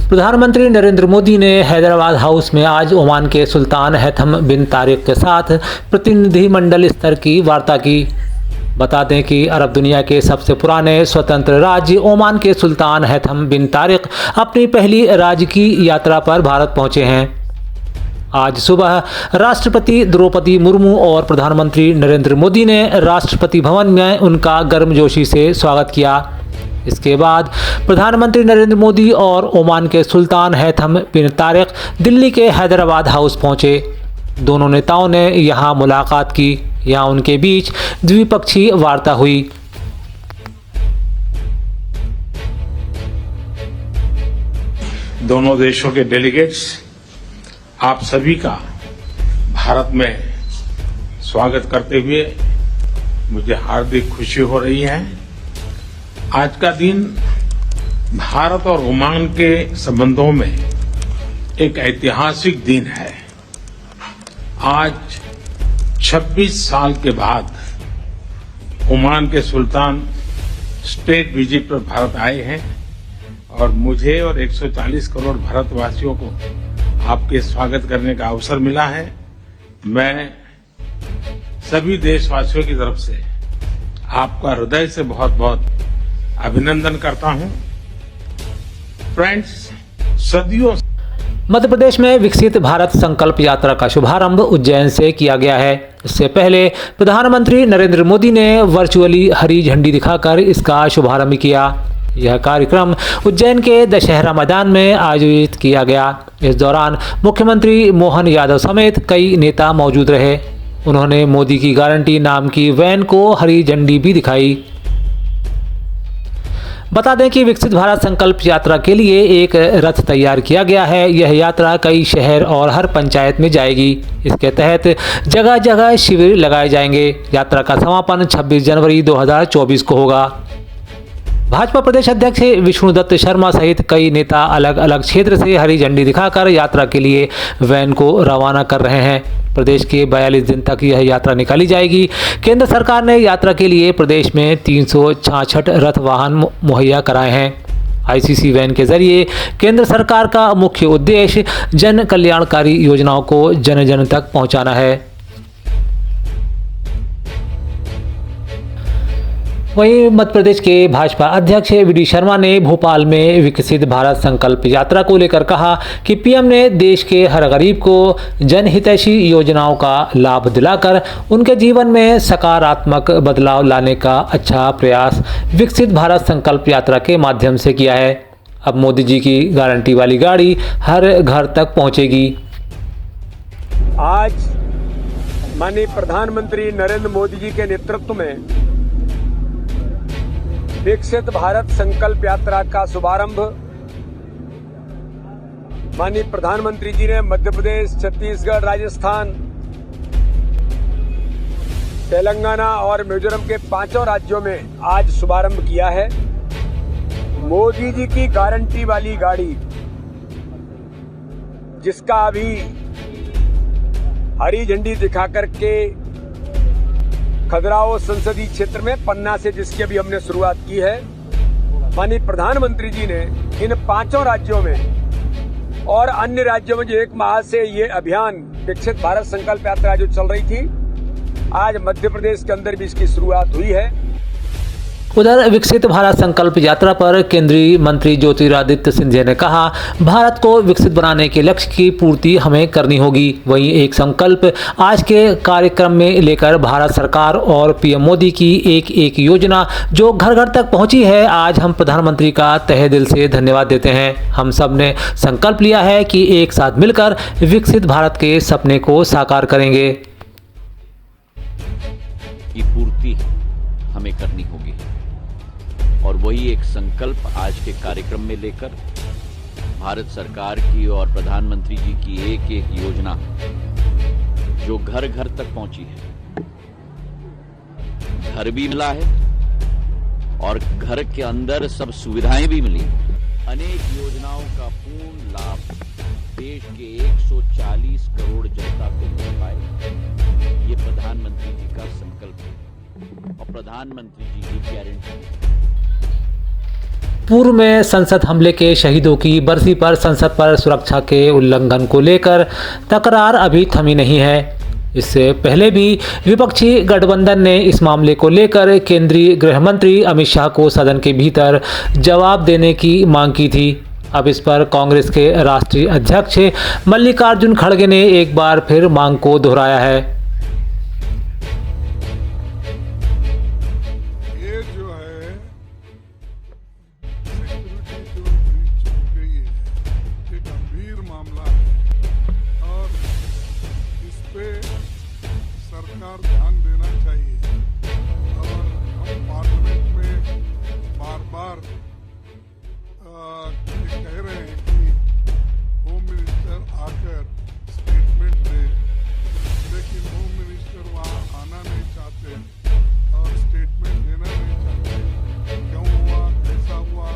प्रधानमंत्री नरेंद्र मोदी ने हैदराबाद हाउस में आज ओमान के सुल्तान हैथम बिन तारिक के साथ प्रतिनिधिमंडल स्तर की वार्ता की। बता दें कि अरब दुनिया के सबसे पुराने स्वतंत्र राज्य ओमान के सुल्तान हैथम बिन तारिक अपनी पहली राजकीय यात्रा पर भारत पहुंचे हैं। आज सुबह राष्ट्रपति द्रौपदी मुर्मू और प्रधानमंत्री नरेंद्र मोदी ने राष्ट्रपति भवन में उनका गर्मजोशी से स्वागत किया। इसके बाद प्रधानमंत्री नरेंद्र मोदी और ओमान के सुल्तान हैथम बिन तारिक दिल्ली के हैदराबाद हाउस पहुंचे। दोनों नेताओं ने यहां मुलाकात की। यहां उनके बीच द्विपक्षीय वार्ता हुई। दोनों देशों के डेलीगेट्स, आप सभी का भारत में स्वागत करते हुए मुझे हार्दिक खुशी हो रही है। आज का दिन भारत और ओमान के संबंधों में एक ऐतिहासिक दिन है। आज 26 साल के बाद ओमान के सुल्तान स्टेट विजिट पर भारत आए हैं और मुझे और 140 करोड़ भारतवासियों को आपके स्वागत करने का अवसर मिला है। मैं सभी देशवासियों की तरफ से आपका हृदय से बहुत बहुत अभिनंदन करता हूं। फ्रेंड्स, सदियों मध्य प्रदेश में विकसित भारत संकल्प यात्रा का शुभारंभ उज्जैन से किया गया है। इससे पहले प्रधानमंत्री नरेंद्र मोदी ने वर्चुअली हरी झंडी दिखाकर इसका शुभारंभ किया। यह कार्यक्रम उज्जैन के दशहरा मैदान में आयोजित किया गया। इस दौरान मुख्यमंत्री मोहन यादव समेत कई नेता मौजूद रहे। उन्होंने मोदी की गारंटी नाम की वैन को हरी झंडी भी दिखाई। बता दें कि विकसित भारत संकल्प यात्रा के लिए एक रथ तैयार किया गया है। यह यात्रा कई शहर और हर पंचायत में जाएगी। इसके तहत जगह जगह शिविर लगाए जाएंगे। यात्रा का समापन 26 जनवरी 2024 को होगा। भाजपा प्रदेश अध्यक्ष विष्णुदत्त शर्मा सहित कई नेता अलग अलग क्षेत्र से हरी झंडी दिखाकर यात्रा के लिए वैन को रवाना कर रहे हैं। प्रदेश के 42 दिन तक यह यात्रा निकाली जाएगी। केंद्र सरकार ने यात्रा के लिए प्रदेश में 366 रथ वाहन मुहैया कराए हैं। आईसीसी वैन के जरिए केंद्र सरकार का मुख्य उद्देश्य जन कल्याणकारी योजनाओं को जन जन तक पहुंचाना है। वहीं मध्य प्रदेश के भाजपा अध्यक्ष वी शर्मा ने भोपाल में विकसित भारत संकल्प यात्रा को लेकर कहा कि पीएम ने देश के हर गरीब को जनहितैषी योजनाओं का लाभ दिलाकर उनके जीवन में सकारात्मक बदलाव लाने का अच्छा प्रयास विकसित भारत संकल्प यात्रा के माध्यम से किया है। अब मोदी जी की गारंटी वाली गाड़ी हर घर तक पहुंचेगी। आज माननीय प्रधानमंत्री नरेंद्र मोदी जी के नेतृत्व में विकसित भारत संकल्प यात्रा का शुभारंभ माननीय प्रधानमंत्री जी ने मध्य प्रदेश, छत्तीसगढ़, राजस्थान, तेलंगाना और मिजोरम के 5 राज्यों में आज शुभारंभ किया है। मोदी जी की गारंटी वाली गाड़ी, जिसका अभी हरी झंडी दिखा करके खजुराहो संसदीय क्षेत्र में पन्ना से जिसकी अभी हमने शुरुआत की है, माननीय प्रधानमंत्री जी ने इन 5 राज्यों में और अन्य राज्यों में जो 1 माह से ये अभियान विकसित भारत संकल्प यात्रा जो चल रही थी, आज मध्य प्रदेश के अंदर भी इसकी शुरुआत हुई है। उधर विकसित भारत संकल्प यात्रा पर केंद्रीय मंत्री ज्योतिरादित्य सिंधिया ने कहा, भारत को विकसित बनाने के लक्ष्य की पूर्ति हमें करनी होगी। वहीं एक संकल्प आज के कार्यक्रम में लेकर भारत सरकार और पीएम मोदी की एक एक योजना जो घर घर तक पहुंची है, आज हम प्रधानमंत्री का तहे दिल से धन्यवाद देते हैं। हम सब ने संकल्प लिया है कि एक साथ मिलकर विकसित भारत के सपने को साकार करेंगे। की पूर्ति हमें करनी होगी और वही एक संकल्प आज के कार्यक्रम में लेकर भारत सरकार की और प्रधानमंत्री जी की एक एक योजना जो घर घर तक पहुंची है, घर भी मिला है और घर के अंदर सब सुविधाएं भी मिली। अनेक योजनाओं का पूर्ण लाभ देश के 140 करोड़ जनता को मिल पाए, ये प्रधानमंत्री जी का संकल्प है और प्रधानमंत्री जी की गारंटी। पूर्व में संसद हमले के शहीदों की बरसी पर संसद पर सुरक्षा के उल्लंघन को लेकर तकरार अभी थमी नहीं है। इससे पहले भी विपक्षी गठबंधन ने इस मामले को लेकर केंद्रीय गृह मंत्री अमित शाह को सदन के भीतर जवाब देने की मांग की थी। अब इस पर कांग्रेस के राष्ट्रीय अध्यक्ष मल्लिकार्जुन खड़गे ने एक बार फिर मांग को दोहराया है। ये जो है सिक्योरिटी जो ब्रीच हो गई है, ये गंभीर मामला है और इस पे सरकार ध्यान देना चाहिए। और हम पार्लियामेंट में बार बार कह रहे हैं कि होम मिनिस्टर आकर स्टेटमेंट दे, लेकिन होम मिनिस्टर वहाँ आना नहीं चाहते और स्टेटमेंट देना नहीं चाहते। क्यों हुआ, कैसा हुआ,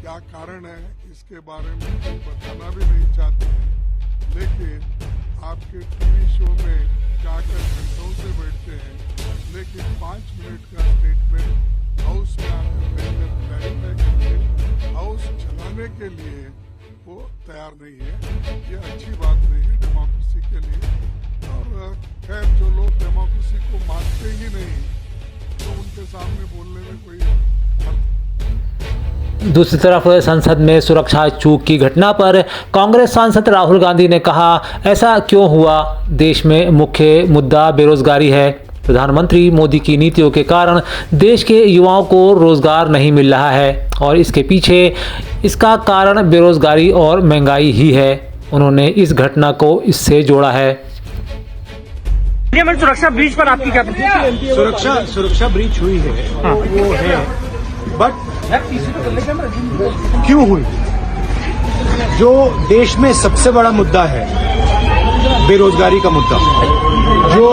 क्या कारण है, इसके बारे में कोई बताना भी नहीं चाहते हैं। लेकिन आपके टीवी शो में जाकर घंटों से बैठते हैं, लेकिन 5 मिनट का स्टेटमेंट हाउस में आकर देकर क्लैरिफाई करके हाउस चलाने के लिए वो तैयार नहीं है। ये अच्छी बात नहीं है डेमोक्रेसी के लिए। और खैर, जो लोग डेमोक्रेसी को मानते ही नहीं तो उनके सामने बोलने में कोई दूसरी तरफ संसद में सुरक्षा चूक की घटना पर कांग्रेस सांसद राहुल गांधी ने कहा, ऐसा क्यों हुआ? देश में मुख्य मुद्दा बेरोजगारी है। प्रधानमंत्री मोदी की नीतियों के कारण देश के युवाओं को रोजगार नहीं मिल रहा है और इसके पीछे इसका कारण बेरोजगारी और महंगाई ही है। उन्होंने इस घटना को इससे जोड़ा है। सुरक्षा ब्रीच पर आपकी क्या प्रतिक्रिया? सुरक्षा ब्रीच हुई है, वो है, बट क्यों हुई? जो देश में सबसे बड़ा मुद्दा है बेरोजगारी का मुद्दा, जो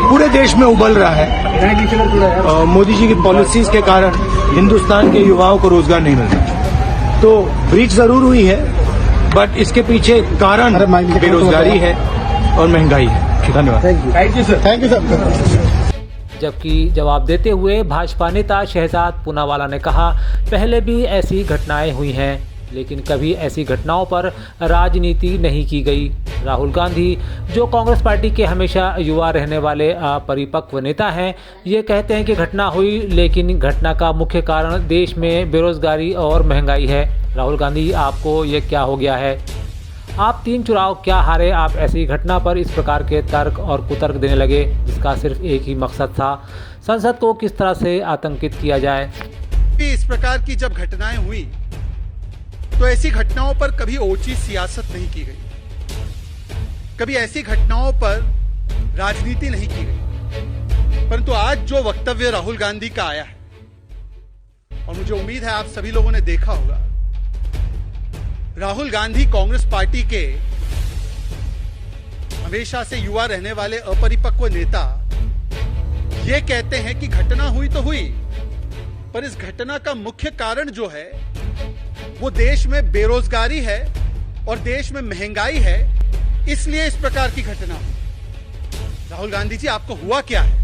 पूरे देश में उबल रहा है, मोदी जी की पॉलिसीज के कारण हिंदुस्तान के युवाओं को रोजगार नहीं मिल रहा। तो ब्रीच जरूर हुई है, बट इसके पीछे कारण बेरोजगारी है और महंगाई है। धन्यवाद। Thank you sir. जबकि जवाब देते हुए भाजपा नेता शहजाद पूनावाला ने कहा, पहले भी ऐसी घटनाएं हुई हैं, लेकिन कभी ऐसी घटनाओं पर राजनीति नहीं की गई। राहुल गांधी, जो कांग्रेस पार्टी के हमेशा युवा रहने वाले परिपक्व नेता हैं, ये कहते हैं कि घटना हुई, लेकिन घटना का मुख्य कारण देश में बेरोजगारी और महंगाई है। राहुल गांधी, आपको ये क्या हो गया है? आप 3 चुनाव क्या हारे? आप ऐसी घटना पर इस प्रकार के तर्क और कुतर्क देने लगे, जिसका सिर्फ एक ही मकसद था, संसद को किस तरह से आतंकित किया जाए। इस प्रकार की जब घटनाएं हुई तो ऐसी घटनाओं पर कभी ओची सियासत नहीं की गई, कभी ऐसी घटनाओं पर राजनीति नहीं की गई। परंतु आज जो वक्तव्य राहुल गांधी का आया है, और मुझे उम्मीद है आप सभी लोगों ने देखा होगा, राहुल गांधी कांग्रेस पार्टी के हमेशा से युवा रहने वाले अपरिपक्व नेता ये कहते हैं कि घटना हुई तो हुई, पर इस घटना का मुख्य कारण जो है वो देश में बेरोजगारी है और देश में महंगाई है, इसलिए इस प्रकार की घटना हुई। राहुल गांधी जी, आपको हुआ क्या है?